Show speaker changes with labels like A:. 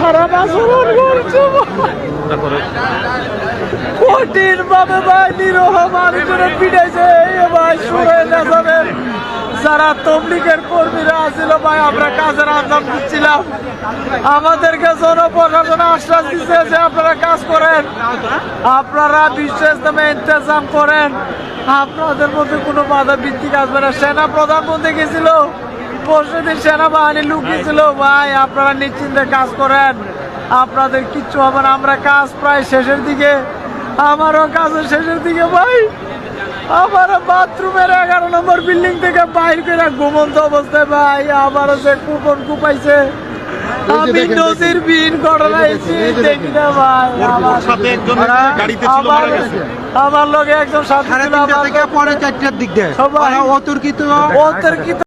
A: খারাপ আচরণ করছে কঠিন ভাবে ভাই নিরহ মানুষেরা পিটাইছে ভাই সরে না যাবেন যারা তবলিগের কর্মীরা আছিল ভাই আমরা কাজের আঞ্জাম দিচ্ছিলাম আমাদেরকে জনপ্রশাসন আশ্বাস দিচ্ছে যে আপনারা কাজ করেন আপনারা বিশ্ব ইজতেমা ইন্তজাম করেন আপনাদের মধ্যে কোনো বাধা ভিত্তিক আসবে না সেনা প্রধানমন্ত্রী গেছিল পরশুদিন সেনাবাহিনী লুকিয়েছিল ভাই আপনারা নিশ্চিন্তে কাজ করেন আপনাদের কিচ্ছু হবে না আমরা কাজ প্রায় শেষের দিকে আমারও কাজের শেষের দিকে ভাই আমার বাথরুমের 11 নম্বর বিল্ডিং থেকে বাইর করে ঘুমন্ত অবস্থায় ভাই আমারও যে কুপন কুপাইছে আমি নদীর বিন ঘটনাইছি দেখি না ভাই আমার লোক একজন সাথে ছিল
B: পরে 4টার দিক দিয়ে
A: সবাই
B: অতর্কিত
A: অতর্কিত